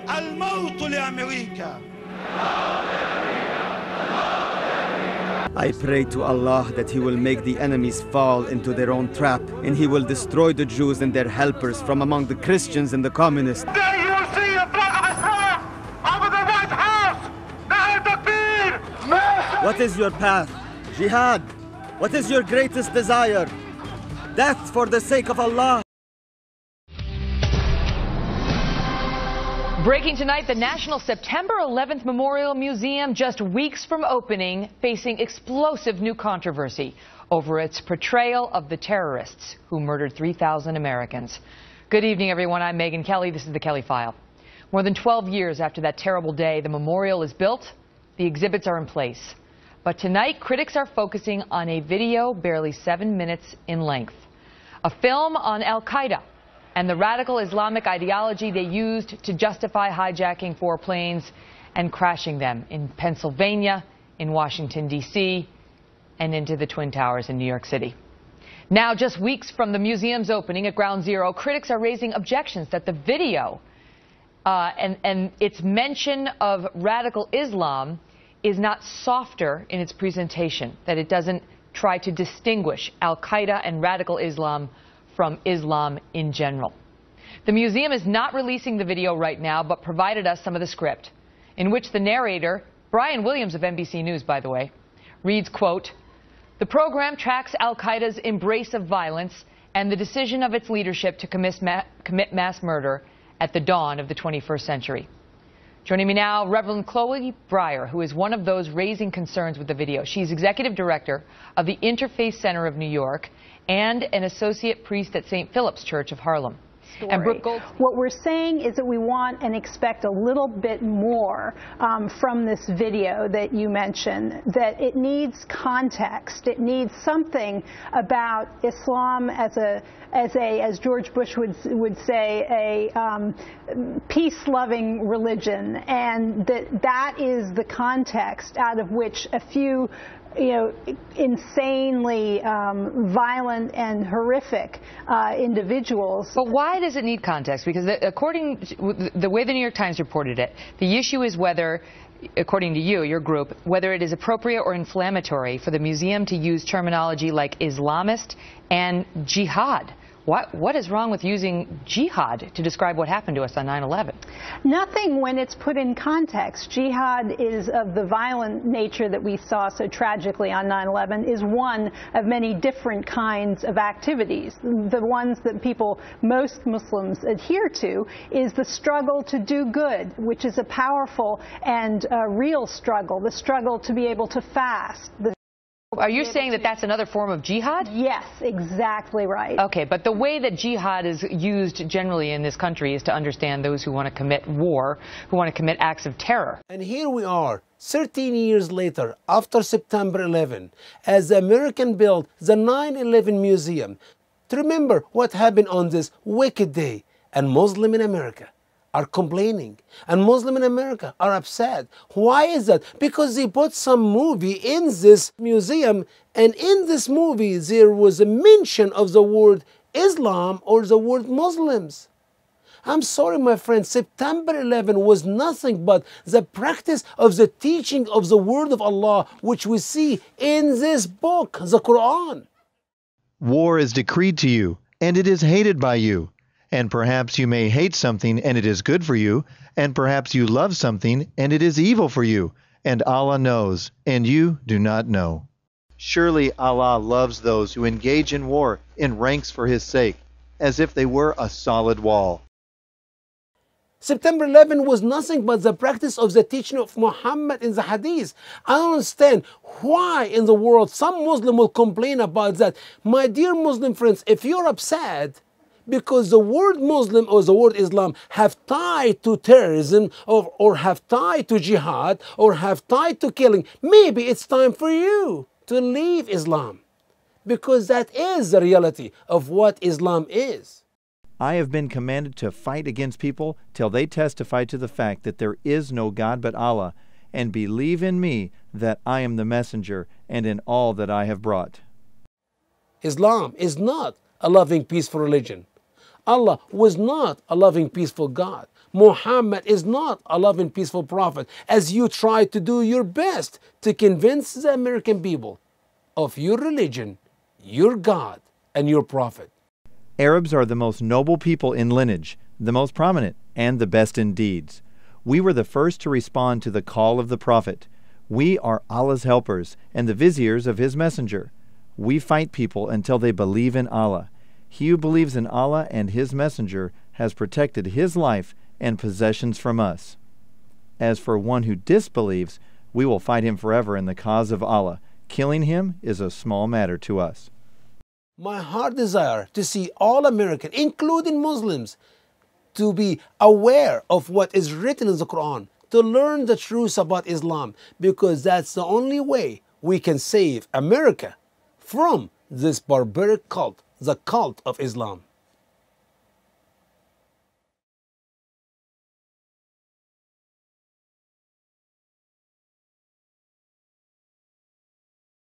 الموت لأمريكا. I pray to Allah that He will make the enemies fall into their own trap, and He will destroy the Jews and their helpers from among the Christians and the communists. There you will see a flag of Islam over the White House! What is your path? Jihad. What is your greatest desire? Death for the sake of Allah. Breaking tonight, the National September 11th Memorial Museum, just weeks from opening, facing explosive new controversy over its portrayal of the terrorists who murdered 3,000 Americans. Good evening, everyone. I'm Megyn Kelly. This is the Kelly File. More than 12 years after that terrible day, the memorial is built. The exhibits are in place. But tonight, critics are focusing on a video barely 7 minutes in length. A film on Al-Qaeda and the radical Islamic ideology they used to justify hijacking 4 planes and crashing them in Pennsylvania, in Washington, D.C., and into the Twin Towers in New York City. Now, just weeks from the museum's opening at Ground Zero, critics are raising objections that the video and its mention of radical Islam is not softer in its presentation, that it doesn't try to distinguish Al-Qaeda and radical Islam from Islam in general. The museum is not releasing the video right now, but provided us some of the script, in which the narrator, Brian Williams of NBC News, by the way, reads, quote, "The program tracks Al-Qaeda's embrace of violence and the decision of its leadership to commit mass murder at the dawn of the 21st century." Joining me now, Reverend Chloe Breyer, who is one of those raising concerns with the video. She's executive director of the Interfaith Center of New York and an associate priest at St. Philip's Church of Harlem. And Brooke Gold. What we're saying is that we want and expect a little bit more from this video that you mentioned, that it needs context. It needs something about Islam as George Bush would say, a peace-loving religion, and that is the context out of which a few insanely violent and horrific individuals. But why does it need context? Because according to the way the New York Times reported it, the issue is whether, according to you, your group, whether it is appropriate or inflammatory for the museum to use terminology like Islamist and jihad. What is wrong with using jihad to describe what happened to us on 9/11? Nothing when it's put in context. Jihad is of the violent nature that we saw so tragically on 9/11 is one of many different kinds of activities. The ones that most Muslims adhere to is the struggle to do good, which is a powerful and real struggle, the struggle to be able to fast. Are you saying that that's another form of jihad? Yes, exactly right. Okay, but the way that jihad is used generally in this country is to understand those who want to commit war, who want to commit acts of terror. And here we are, 13 years later, after September 11, as the American built the 9/11 Museum to remember what happened on this wicked day. And Muslims in America are complaining, and Muslims in America are upset. Why is that? Because they put some movie in this museum, and in this movie there was a mention of the word Islam or the word Muslims. I'm sorry, my friend, September 11 was nothing but the practice of the teaching of the word of Allah, which we see in this book, the Quran. War is decreed to you, and it is hated by you. And perhaps you may hate something and it is good for you, and perhaps you love something and it is evil for you, and Allah knows, and you do not know. Surely Allah loves those who engage in war in ranks for His sake, as if they were a solid wall. September 11 was nothing but the practice of the teaching of Muhammad in the Hadith. I don't understand why in the world some Muslim will complain about that. My dear Muslim friends, if you're upset because the word Muslim or the word Islam have tied to terrorism or have tied to jihad or have tied to killing, maybe it's time for you to leave Islam, because that is the reality of what Islam is. I have been commanded to fight against people till they testify to the fact that there is no God but Allah, and believe in me that I am the messenger, and in all that I have brought. Islam is not a loving, peaceful religion. Allah was not a loving, peaceful God. Muhammad is not a loving, peaceful prophet, as you try to do your best to convince the American people of your religion, your God, and your prophet. Arabs are the most noble people in lineage, the most prominent, and the best in deeds. We were the first to respond to the call of the prophet. We are Allah's helpers and the viziers of his messenger. We fight people until they believe in Allah. He who believes in Allah and his messenger has protected his life and possessions from us. As for one who disbelieves, we will fight him forever in the cause of Allah. Killing him is a small matter to us. My heart desire to see all Americans, including Muslims, to be aware of what is written in the Quran, to learn the truth about Islam, because that's the only way we can save America from this barbaric cult, the cult of Islam.